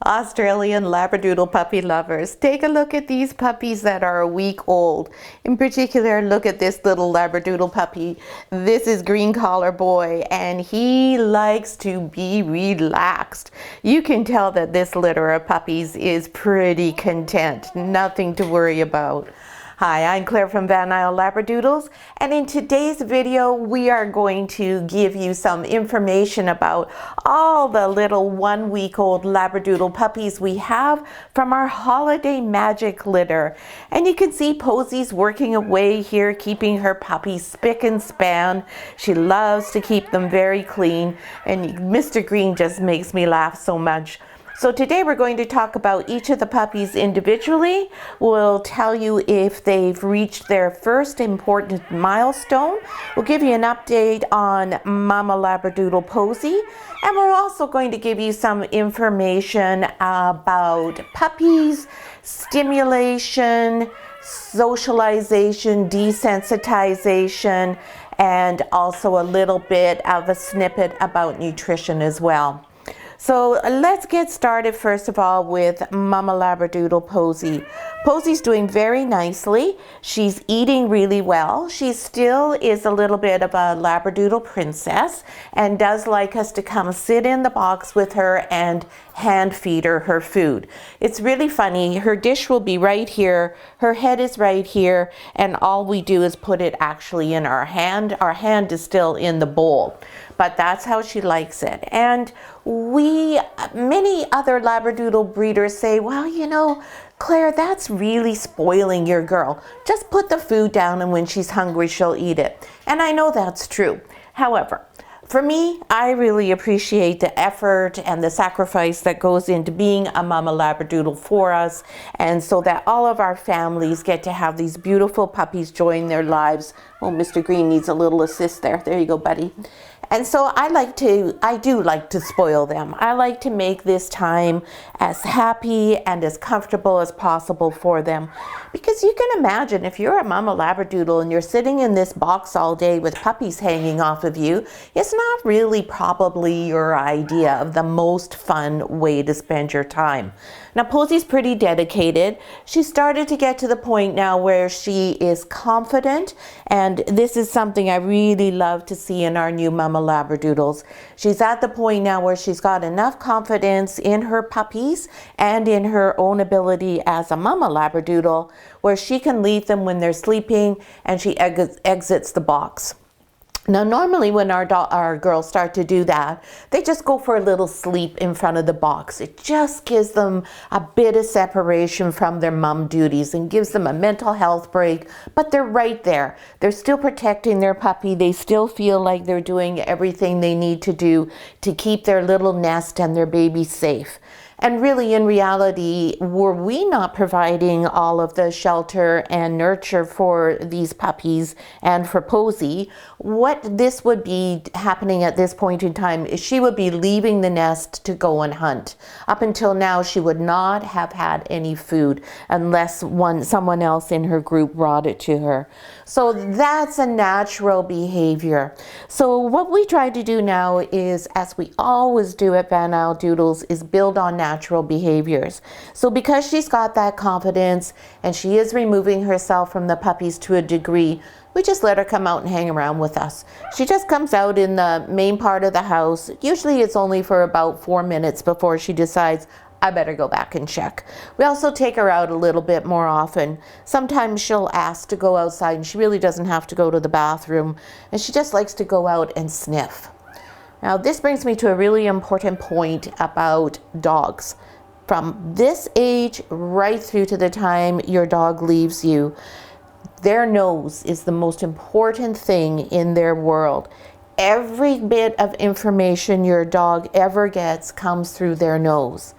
Australian Labradoodle puppy lovers, take a look at these puppies that are a week old. In particular, look at this little Labradoodle puppy. This is Green Collar Boy, and he likes to be relaxed. You can tell that this litter of puppies is pretty content, nothing to worry about. Hi, I'm Claire from Van Isle Labradoodles, and in today's video we are going to give you some information about all the little 1 week old Labradoodle puppies we have from our holiday magic litter. And you can see Posey's working away here, keeping her puppies spick and span. She loves to keep them very clean, and Mr. Green just makes me laugh so much. So today we're going to talk about each of the puppies individually. We'll tell you if they've reached their first important milestone. We'll give you an update on Mama Labradoodle Posey. And we're also going to give you some information about puppies, stimulation, socialization, desensitization, and also a little bit of a snippet about nutrition as well. So let's get started first of all with Mama Labradoodle Posey. Posey's doing very nicely. She's eating really well. She still is a little bit of a Labradoodle princess and does like us to come sit in the box with her and hand feed her food. It's really funny. Her dish will be right here. Her head is right here, and all we do is put it actually in our hand. Our hand is still in the bowl, but that's how she likes it. And many other Labradoodle breeders say, well, you know, Claire, that's really spoiling your girl. Just put the food down, and when she's hungry, she'll eat it. And I know that's true. However, for me, I really appreciate the effort and the sacrifice that goes into being a Mama Labradoodle for us, and so that all of our families get to have these beautiful puppies join their lives. Oh, Mr. Green needs a little assist there. There you go, buddy. And so I do like to spoil them. I like to make this time as happy and as comfortable as possible for them. Because you can imagine if you're a Mama Labradoodle and you're sitting in this box all day with puppies hanging off of you, it's not really probably your idea of the most fun way to spend your time. Now, Posey's pretty dedicated. She started to get to the point now where she is confident, and this is something I really love to see in our new Mama Labradoodles. She's at the point now where she's got enough confidence in her puppies and in her own ability as a Mama Labradoodle where she can leave them when they're sleeping, and she exits the box. Now, normally when our girls start to do that, they just go for a little sleep in front of the box. It just gives them a bit of separation from their mom duties and gives them a mental health break, but they're right there. They're still protecting their puppy. They still feel like they're doing everything they need to do to keep their little nest and their baby safe. And really, in reality, were we not providing all of the shelter and nurture for these puppies and for Posey, what this would be happening at this point in time is she would be leaving the nest to go and hunt. Up until now, she would not have had any food unless someone else in her group brought it to her. So that's a natural behavior. So what we try to do now is, as we always do at Van Isle Doodles, is build on natural behaviors. So because she's got that confidence and she is removing herself from the puppies to a degree, we just let her come out and hang around with us. She just comes out in the main part of the house. Usually it's only for about 4 minutes before she decides, I better go back and check. We also take her out a little bit more often. Sometimes she'll ask to go outside, and she really doesn't have to go to the bathroom, and she just likes to go out and sniff. Now, this brings me to a really important point about dogs. From this age right through to the time your dog leaves you, their nose is the most important thing in their world. Every bit of information your dog ever gets comes through their nose.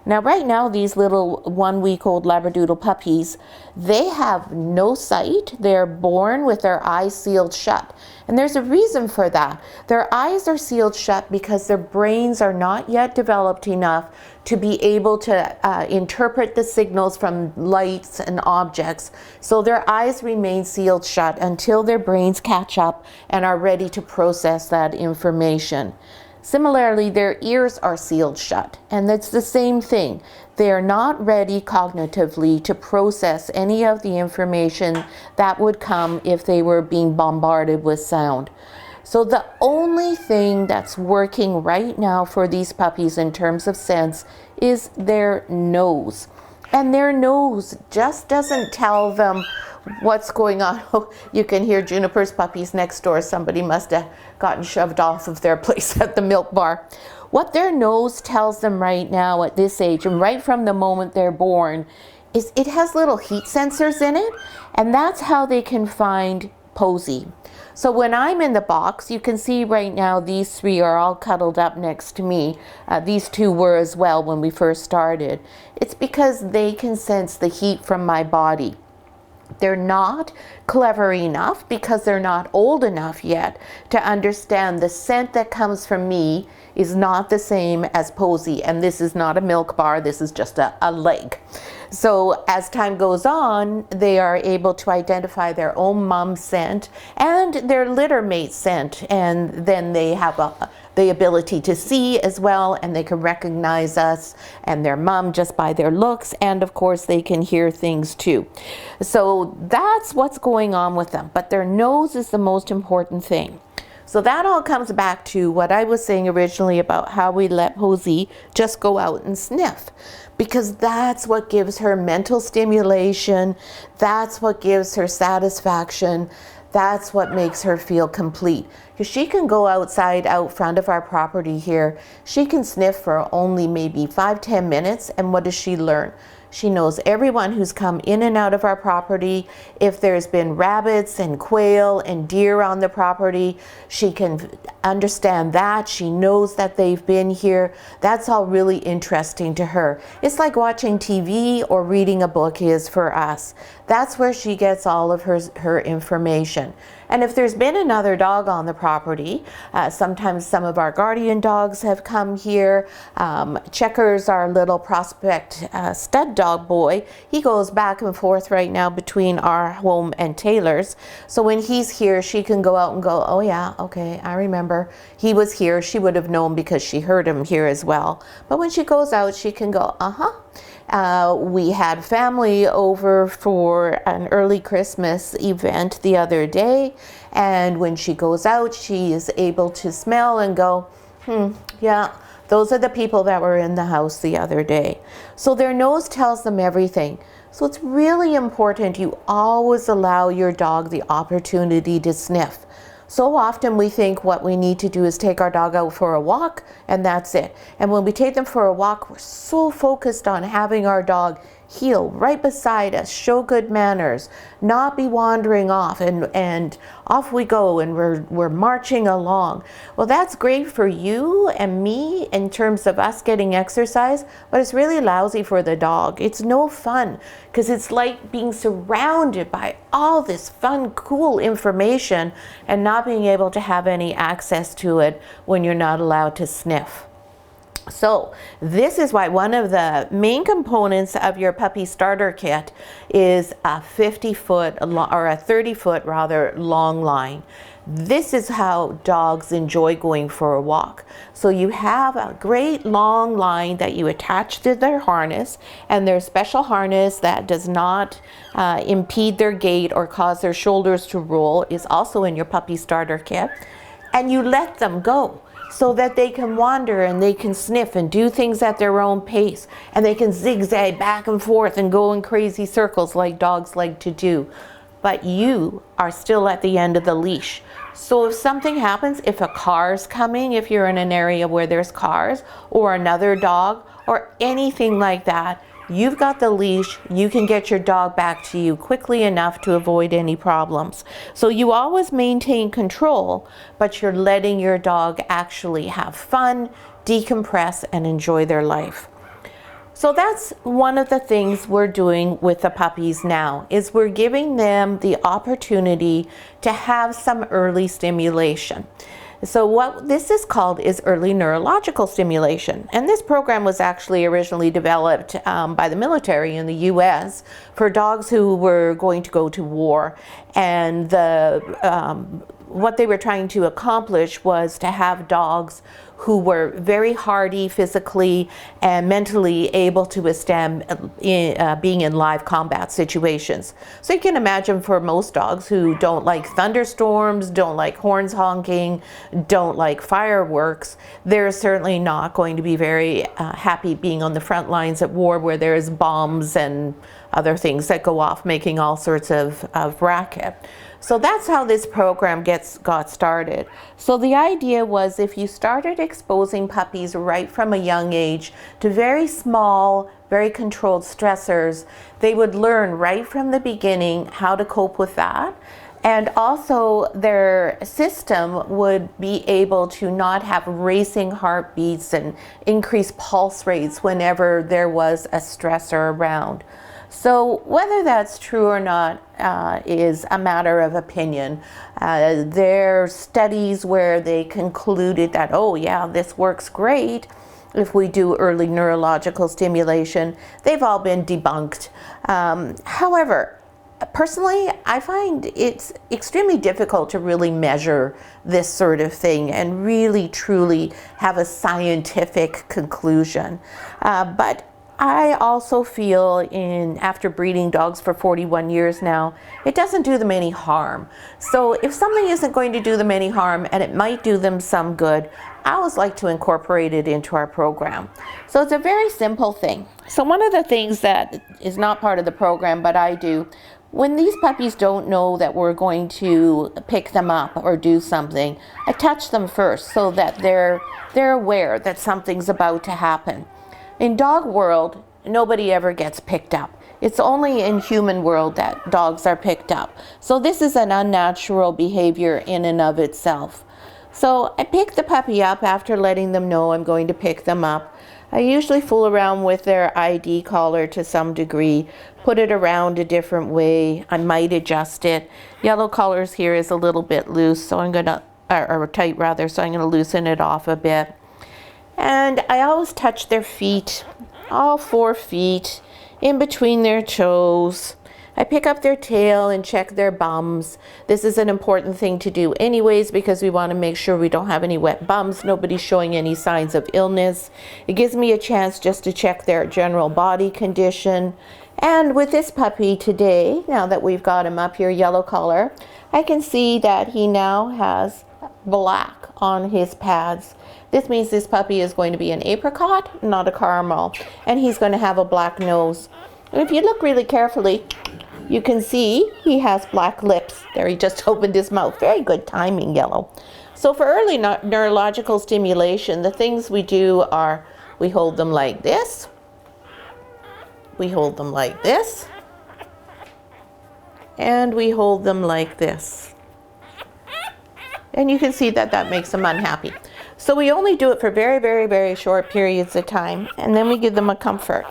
Now, right now, these little 1 week old Labradoodle puppies, they have no sight. They're born with their eyes sealed shut. And there's a reason for that. Their eyes are sealed shut because their brains are not yet developed enough to be able to interpret the signals from lights and objects. So their eyes remain sealed shut until their brains catch up and are ready to process that information. Similarly, their ears are sealed shut, and it's the same thing. They are not ready cognitively to process any of the information that would come if they were being bombarded with sound. So the only thing that's working right now for these puppies in terms of sense is their nose. And their nose just doesn't tell them what's going on. Oh, you can hear Juniper's puppies next door. Somebody must have gotten shoved off of their place at the milk bar. What their nose tells them right now at this age, and right from the moment they're born, is it has little heat sensors in it, and that's how they can find Posy. So when I'm in the box, you can see right now these three are all cuddled up next to me. These two were as well when we first started. It's because they can sense the heat from my body. They're not clever enough because they're not old enough yet to understand the scent that comes from me is not the same as Posy, and this is not a milk bar, this is just a leg. So as time goes on, they are able to identify their own mom's scent and their litter mate's scent, and then they have the ability to see as well, and they can recognize us and their mom just by their looks, and of course they can hear things too. So that's what's going on with them, but their nose is the most important thing. So that all comes back to what I was saying originally about how we let Posy just go out and sniff, because that's what gives her mental stimulation, that's what gives her satisfaction, that's what makes her feel complete. Because she can go outside out front of our property here, she can sniff for only maybe 5-10 minutes, and what does she learn? She knows everyone who's come in and out of our property. If there's been rabbits and quail and deer on the property, she can understand that. She knows that they've been here. That's all really interesting to her. It's like watching TV or reading a book is for us. That's where she gets all of her information. And if there's been another dog on the property, sometimes some of our guardian dogs have come here. Checkers, our little prospect stud dog boy, he goes back and forth right now between our home and Taylor's. So when he's here, she can go out and go, oh yeah, okay, I remember. He was here. She would have known because she heard him here as well. But when she goes out, she can go, we had family over for an early Christmas event the other day, and when she goes out, she is able to smell and go, yeah, those are the people that were in the house the other day. So their nose tells them everything. So it's really important you always allow your dog the opportunity to sniff. So often we think what we need to do is take our dog out for a walk and that's it. And when we take them for a walk, we're so focused on having our dog heel right beside us, show good manners, not be wandering off, and off we go, and we're marching along. Well, that's great for you and me in terms of us getting exercise, but it's really lousy for the dog. It's no fun because it's like being surrounded by all this fun, cool information and not being able to have any access to it when you're not allowed to sniff. So this is why one of the main components of your puppy starter kit is a 50-foot or a 30-foot rather long line. This is how dogs enjoy going for a walk. So you have a great long line that you attach to their harness, and their special harness that does not impede their gait or cause their shoulders to roll is also in your puppy starter kit. And you let them go, so that they can wander and they can sniff and do things at their own pace, and they can zigzag back and forth and go in crazy circles like dogs like to do. But you are still at the end of the leash. So if something happens, if a car's coming, if you're in an area where there's cars, or another dog, or anything like that, you've got the leash, you can get your dog back to you quickly enough to avoid any problems. So you always maintain control, but you're letting your dog actually have fun, decompress, and enjoy their life. So that's one of the things we're doing with the puppies now, is we're giving them the opportunity to have some early stimulation. So what this is called is early neurological stimulation. And this program was actually originally developed by the military in the US for dogs who were going to go to war. And what they were trying to accomplish was to have dogs who were very hardy physically and mentally able to withstand being in live combat situations. So you can imagine for most dogs who don't like thunderstorms, don't like horns honking, don't like fireworks, they're certainly not going to be very happy being on the front lines at war where there's bombs and other things that go off making all sorts of racket. So that's how this program got started. So the idea was if you started exposing puppies right from a young age to very small, very controlled stressors, they would learn right from the beginning how to cope with that. And also their system would be able to not have racing heartbeats and increased pulse rates whenever there was a stressor around. So whether that's true or not is a matter of opinion. There are studies where they concluded that, oh yeah, this works great if we do early neurological stimulation. They've all been debunked. However, personally, I find it's extremely difficult to really measure this sort of thing and really truly have a scientific conclusion. But I also feel after breeding dogs for 41 years now, it doesn't do them any harm. So if something isn't going to do them any harm and it might do them some good, I always like to incorporate it into our program. So it's a very simple thing. So one of the things that is not part of the program, but I do, when these puppies don't know that we're going to pick them up or do something, I touch them first so that they're aware that something's about to happen. In dog world, nobody ever gets picked up. It's only in human world that dogs are picked up. So this is an unnatural behavior in and of itself. So I pick the puppy up after letting them know I'm going to pick them up. I usually fool around with their ID collar to some degree, put it around a different way. I might adjust it. Yellow collars here is a little bit loose, so I'm gonna, or tight rather, so I'm gonna loosen it off a bit. And I always touch their feet, all 4 feet, in between their toes. I pick up their tail and check their bums. This is an important thing to do anyways because we want to make sure we don't have any wet bums, nobody's showing any signs of illness. It gives me a chance just to check their general body condition. And with this puppy today, now that we've got him up here, yellow collar, I can see that he now has black on his pads. This means this puppy is going to be an apricot, not a caramel, and he's going to have a black nose. And if you look really carefully, you can see he has black lips. There, he just opened his mouth. Very good timing, yellow. So for early neurological stimulation, the things we do are we hold them like this, we hold them like this, and we hold them like this. And you can see that that makes them unhappy. So we only do it for very, very, very short periods of time, and then we give them a comfort.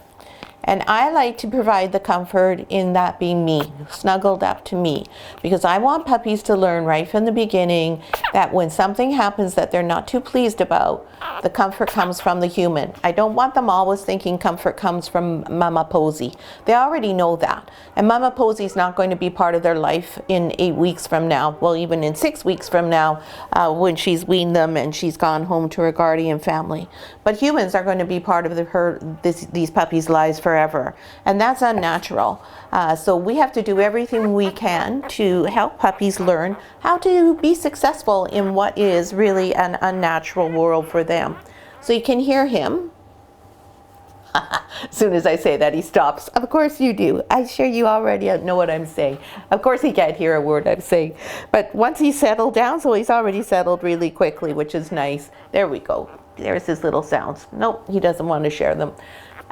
And I like to provide the comfort in that being me, snuggled up to me, because I want puppies to learn right from the beginning that when something happens that they're not too pleased about, the comfort comes from the human. I don't want them always thinking comfort comes from Mama Posy. They already know that. And Mama Posy's not going to be part of their life in 8 weeks from now, well, even in 6 weeks from now, when she's weaned them and she's gone home to her guardian family. But humans are going to be part of these puppies' lives forever, and that's unnatural. So we have to do everything we can to help puppies learn how to be successful in what is really an unnatural world for them. So you can hear him. As soon as I say that, he stops. Of course you do. I'm sure you already know what I'm saying. Of course he can't hear a word I'm saying. But once he's settled down, so he's already settled really quickly, which is nice. There we go. There's his little sounds. Nope, he doesn't want to share them.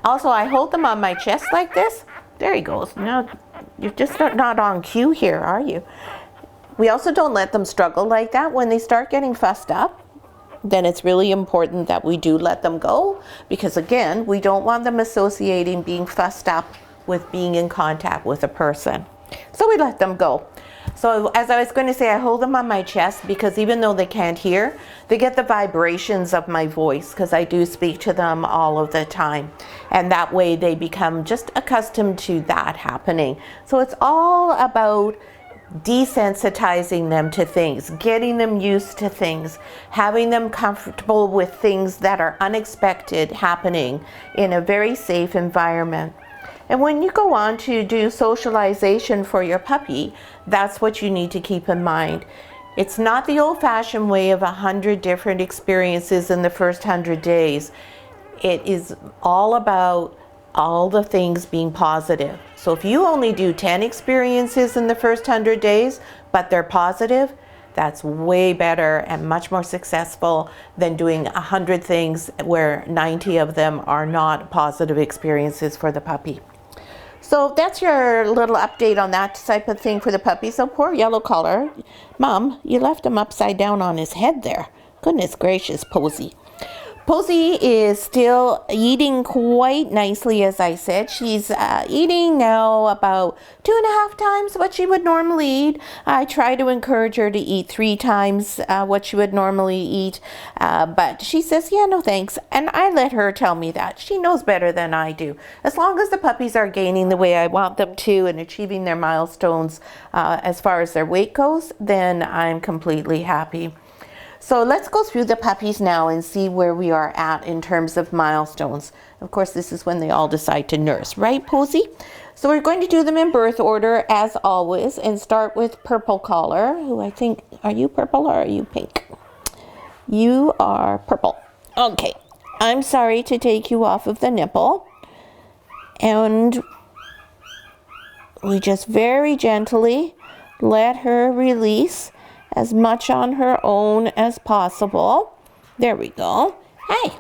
Also, I hold them on my chest like this. There he goes. Now, you're just not on cue here, are you? We also don't let them struggle like that. When they start getting fussed up, then it's really important that we do let them go, because again, we don't want them associating being fussed up with being in contact with a person. So we let them go. So as I was going to say, I hold them on my chest because even though they can't hear, they get the vibrations of my voice because I do speak to them all of the time. And that way they become just accustomed to that happening. So it's all about desensitizing them to things, getting them used to things, having them comfortable with things that are unexpected happening in a very safe environment. And when you go on to do socialization for your puppy, that's what you need to keep in mind. It's not the old-fashioned way of 100 different experiences in the first 100 days. It is all about all the things being positive. So if you only do 10 experiences in the first 100 days, but they're positive, that's way better and much more successful than doing 100 things where 90 of them are not positive experiences for the puppy. So that's your little update on that type of thing for the puppy. So poor yellow collar. Mom, you left him upside down on his head there. Goodness gracious, Posy. Posy is still eating quite nicely, as I said. She's eating now about 2.5 times what she would normally eat. I try to encourage her to eat 3 times what she would normally eat, but she says, yeah, no thanks. And I let her tell me that. She knows better than I do. As long as the puppies are gaining the way I want them to and achieving their milestones as far as their weight goes, then I'm completely happy. So let's go through the puppies now and see where we are at in terms of milestones. Of course, this is when they all decide to nurse, right, Posy? So we're going to do them in birth order as always and start with Purple Collar, who I think, are you purple or are you pink? You are purple. Okay, I'm sorry to take you off of the nipple. And we just very gently let her release as much on her own as possible. There we go. Hey.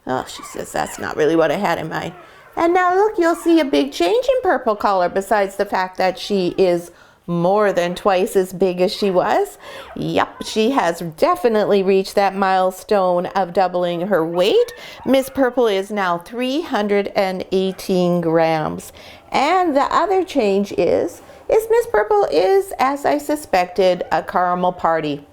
Oh, she says that's not really what I had in mind. And now look, you'll see a big change in Purple Collar besides the fact that she is more than twice as big as she was. Yep, she has definitely reached that milestone of doubling her weight. Miss Purple is now 318 grams. And the other change is Miss Purple is, as I suspected, a caramel party.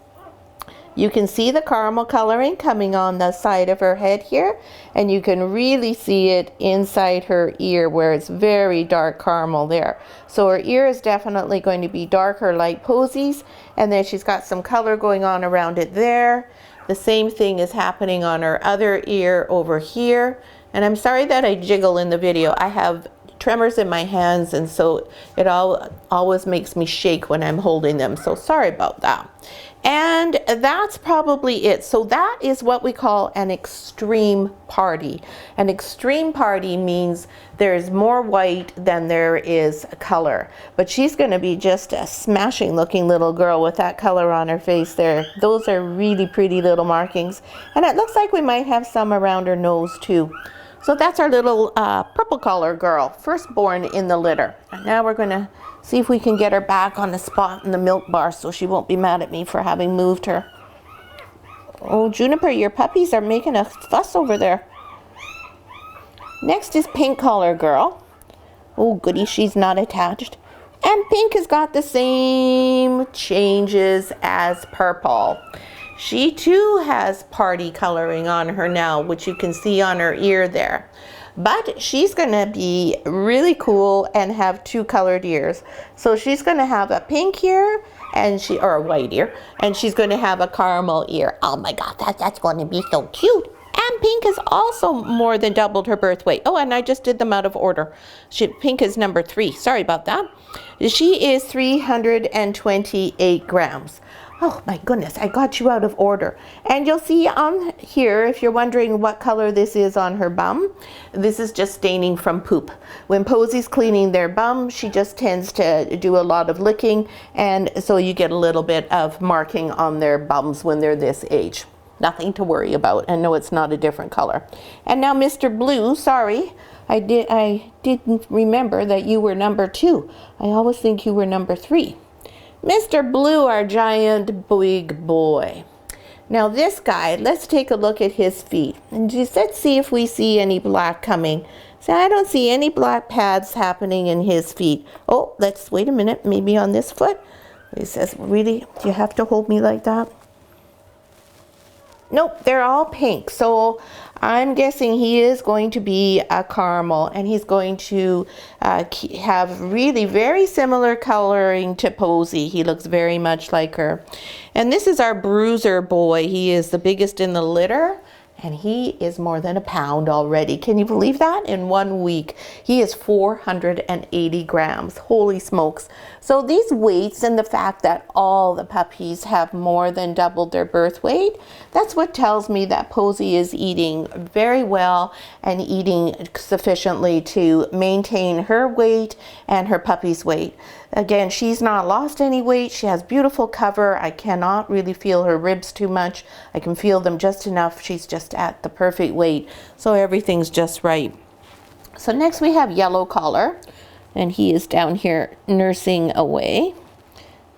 You can see the caramel coloring coming on the side of her head here, and you can really see it inside her ear where it's very dark caramel there. So her ear is definitely going to be darker like Posy's, and then she's got some color going on around it there. The same thing is happening on her other ear over here. And I'm sorry that I jiggle in the video. I have tremors in my hands, and so it always makes me shake when I'm holding them, so sorry about that. And that's probably it. So that is what we call an extreme party. An extreme party means there's more white than there is color, but she's going to be just a smashing looking little girl with that color on her face there. Those are really pretty little markings, and it looks like we might have some around her nose too. So that's our little Purple Collar girl, firstborn in the litter. And now we're going to see if we can get her back on the spot in the milk bar so she won't be mad at me for having moved her. Oh, Juniper, your puppies are making a fuss over there. Next is Pink Collar girl. Oh, goody, she's not attached. And Pink has got the same changes as Purple. She too has party coloring on her now, which you can see on her ear there. But she's going to be really cool and have 2 colored ears. So she's going to have a pink ear and or a white ear, and she's going to have a caramel ear. Oh my God, that's going to be so cute. And Pink has also more than doubled her birth weight. Oh, and I just did them out of order. Pink is number 3. Sorry about that. She is 328 grams. Oh my goodness, I got you out of order. And you'll see on here, if you're wondering what color this is on her bum, this is just staining from poop. When Posy's cleaning their bum, she just tends to do a lot of licking, and so you get a little bit of marking on their bums when they're this age. Nothing to worry about, and no, it's not a different color. And now Mr. Blue, sorry, I didn't remember that you were number 2. I always think you were number 3. Mr. Blue, our giant big boy. Now this guy, let's take a look at his feet. And just let's see if we see any black coming. So I don't see any black pads happening in his feet. Oh, let's wait a minute, maybe on this foot. He says, really, do you have to hold me like that? Nope, they're all pink. So I'm guessing he is going to be a caramel, and he's going to have really very similar coloring to Posy. He looks very much like her. And this is our bruiser boy. He is the biggest in the litter, and he is more than a pound already. Can you believe that? In 1 week, he is 480 grams. Holy smokes. So these weights and the fact that all the puppies have more than doubled their birth weight, that's what tells me that Posy is eating very well and eating sufficiently to maintain her weight and her puppy's weight. Again, she's not lost any weight. She has beautiful cover. I cannot really feel her ribs too much. I can feel them just enough. She's just at the perfect weight. So everything's just right. So next we have Yellow Collar, and he is down here nursing away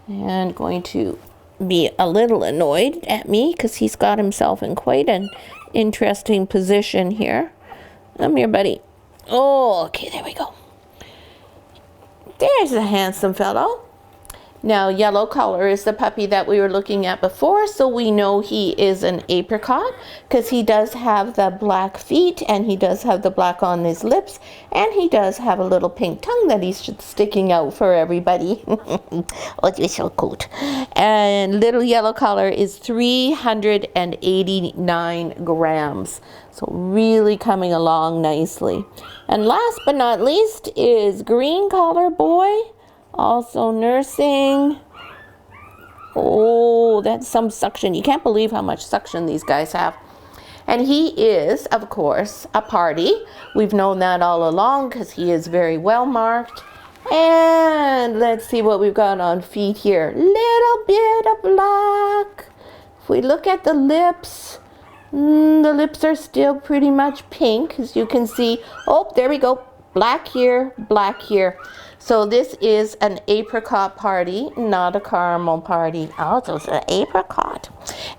and going to be a little annoyed at me because he's got himself in quite an interesting position here. Come here, buddy. Oh, okay, there we go. There's a handsome fellow. Now, Yellow Collar is the puppy that we were looking at before, so we know he is an apricot because he does have the black feet and he does have the black on his lips, and he does have a little pink tongue that he's sticking out for everybody. Oh, you're so cute. And little Yellow Collar is 389 grams. So really coming along nicely. And last but not least is Green Collar Boy, also nursing. Oh, that's some suction. You can't believe how much suction these guys have. And he is, of course, a party. We've known that all along because he is very well marked. And let's see what we've got on feet here. Little bit of black. If we look at the lips, the lips are still pretty much pink, as you can see. Oh, there we go. Black here, black here. So this is an apricot party, not a caramel party. Oh, so it's an apricot.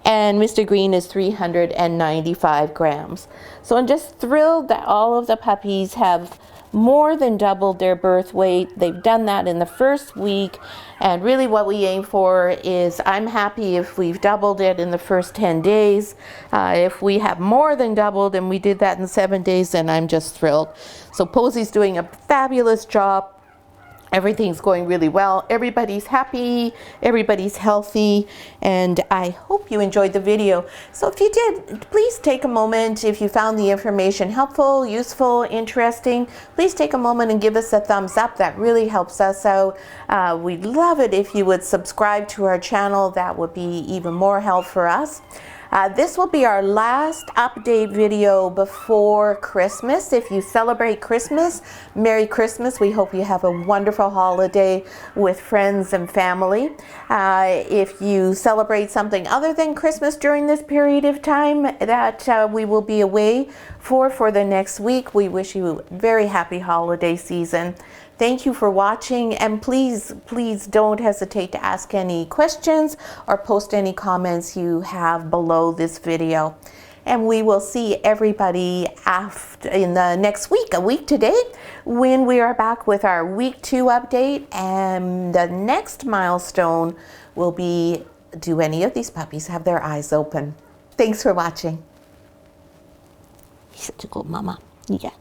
And Mr. Green is 395 grams. So I'm just thrilled that all of the puppies have more than doubled their birth weight. They've done that in the first week, and really what we aim for is, I'm happy if we've doubled it in the first 10 days. If we have more than doubled and we did that in 7 days, then I'm just thrilled. So Posy's doing a fabulous job. Everything's going really well. Everybody's happy, everybody's healthy, and I hope you enjoyed the video. So if you did, please take a moment. If you found the information helpful, useful, interesting, please take a moment and give us a thumbs up. That really helps us out. We'd love it if you would subscribe to our channel. That would be even more help for us. This will be our last update video before Christmas. If you celebrate Christmas, Merry Christmas. We hope you have a wonderful holiday with friends and family. If you celebrate something other than Christmas during this period of time that we will be away for the next week, we wish you a very happy holiday season. Thank you for watching, and please don't hesitate to ask any questions or post any comments you have below this video. And we will see everybody in the next week, a week today, when we are back with our week 2 update, and the next milestone will be, do any of these puppies have their eyes open? Thanks for watching. You're such a good mama. Yes.